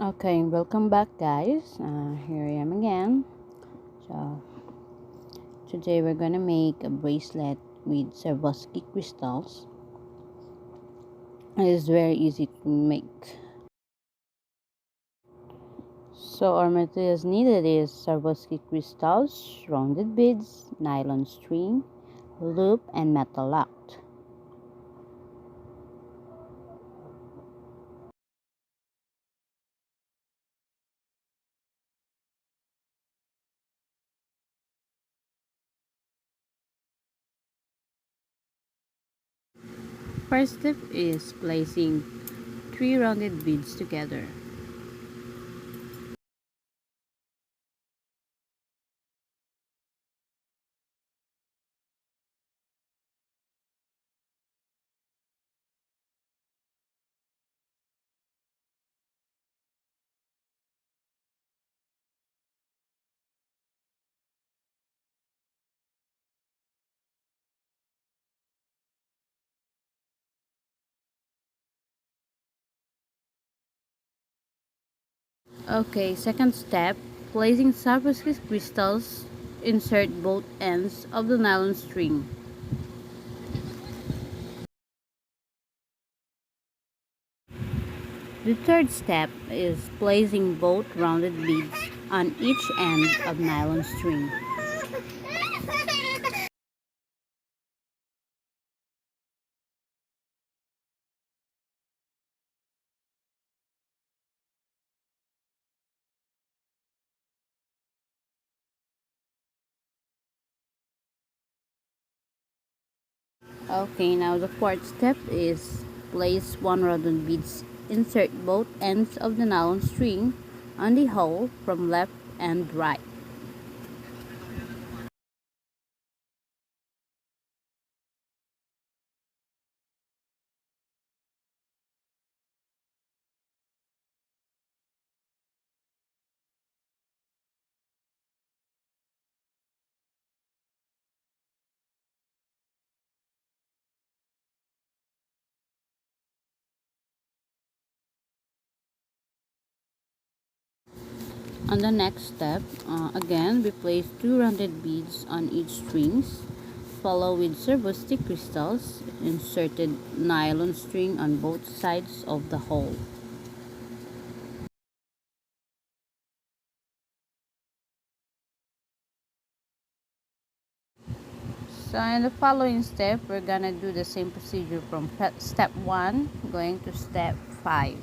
Okay, welcome back, guys. Here I am again. So, today we're gonna make a bracelet with Swarovski crystals. It is very easy to make. So, our materials needed is Swarovski crystals, rounded beads, nylon string, loop, and metal lock. First step is placing three rounded beads together. Okay, second step, placing Swarovski crystals. Insert both ends of the nylon string. The third step is placing both rounded beads on each end of nylon string. Okay, now the fourth step is place one rounded beads. Insert both ends of the nylon string on the hole from left and right. On the next step, again, we place two rounded beads on each strings. Follow with Swarovski crystals. Inserted nylon string on both sides of the hole. So in the following step, we're gonna do the same procedure from step 1 going to step 5.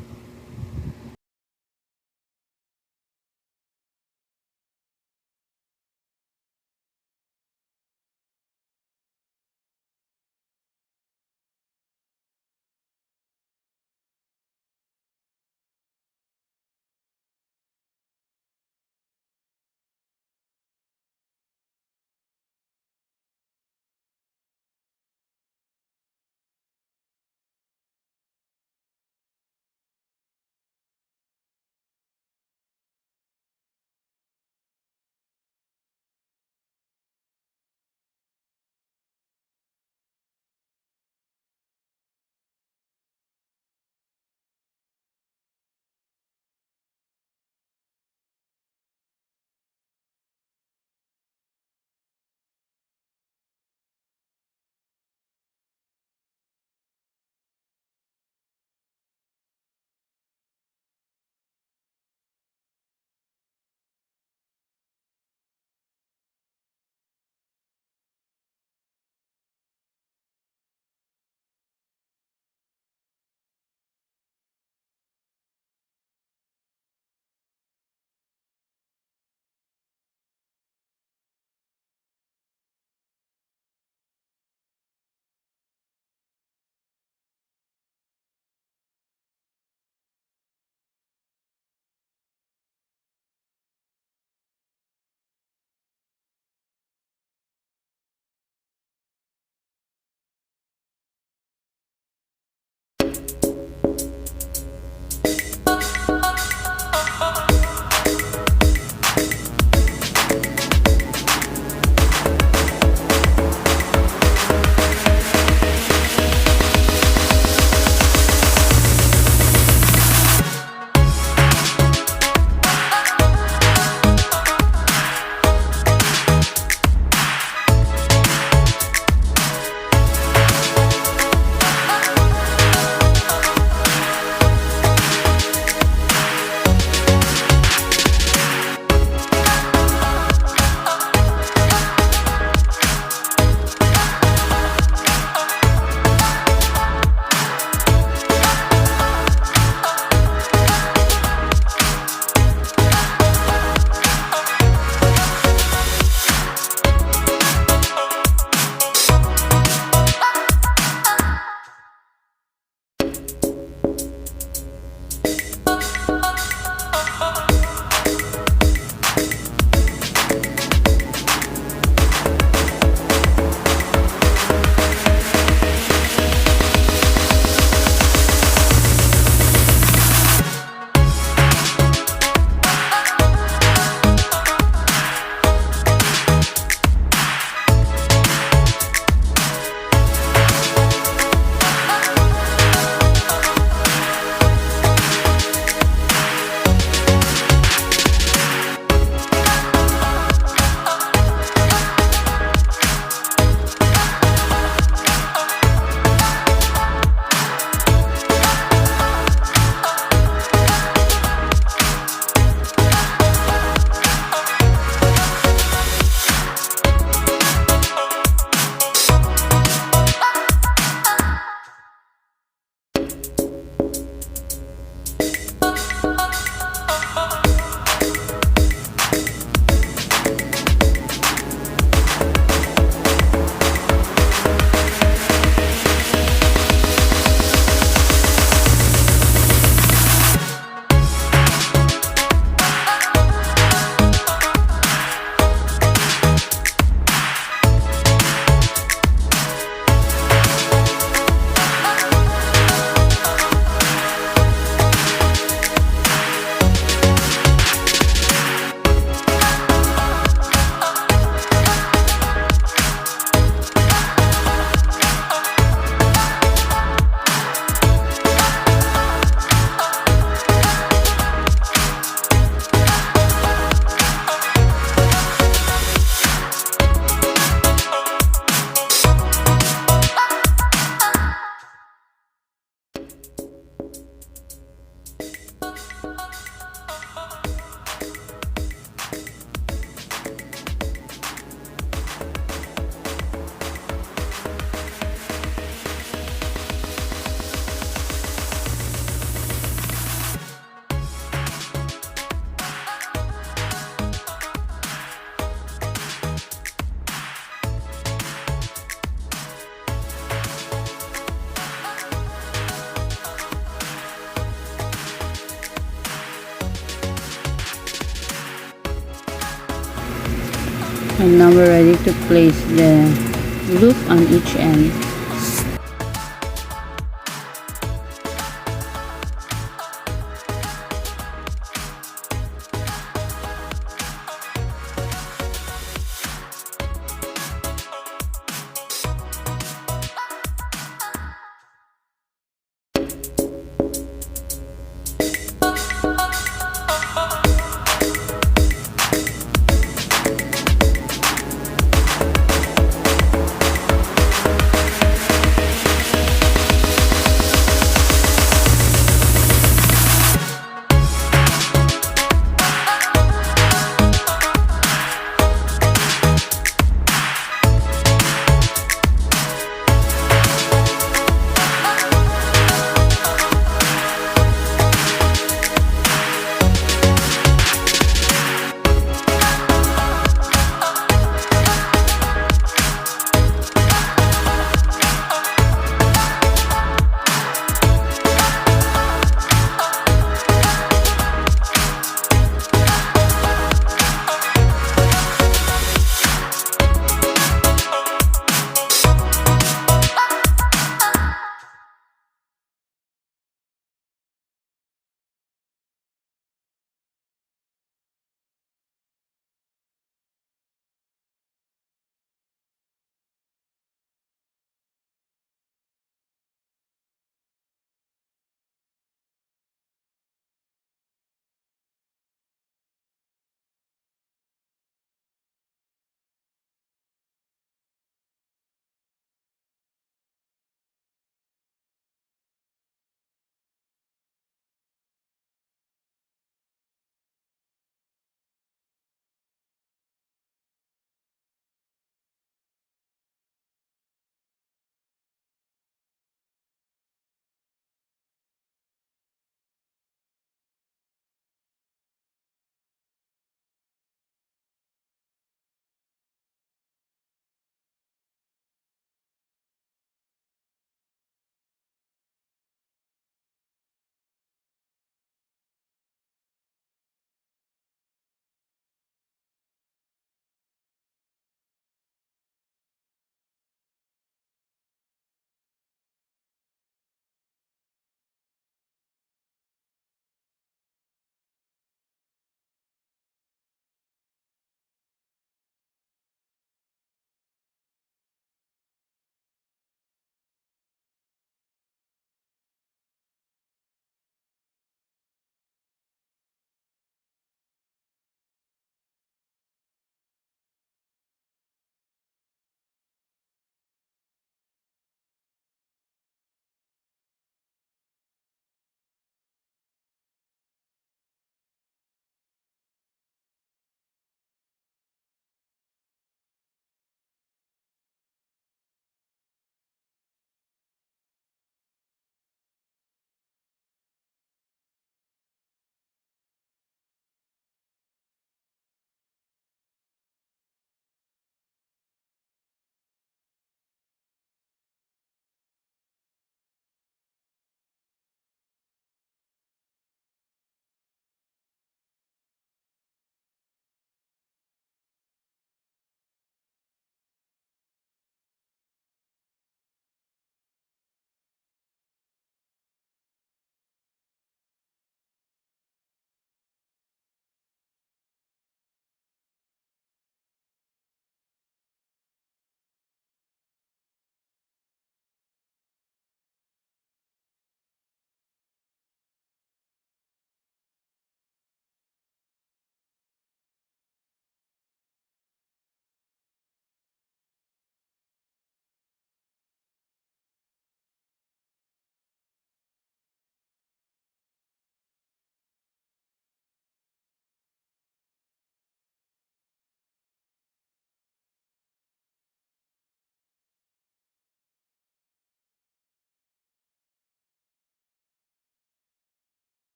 And now we're ready to place the loop on each end.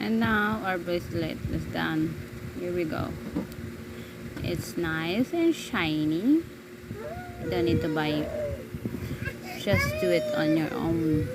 And now our bracelet is done. Here we go. It's nice and shiny. You don't need to buy. Just do it on your own.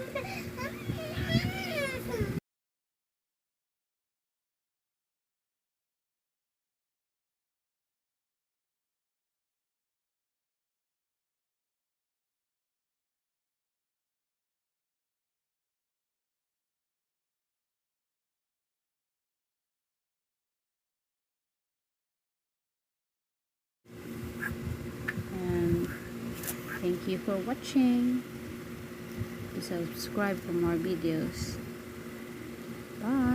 Thank you for watching. Please subscribe for more videos. Bye.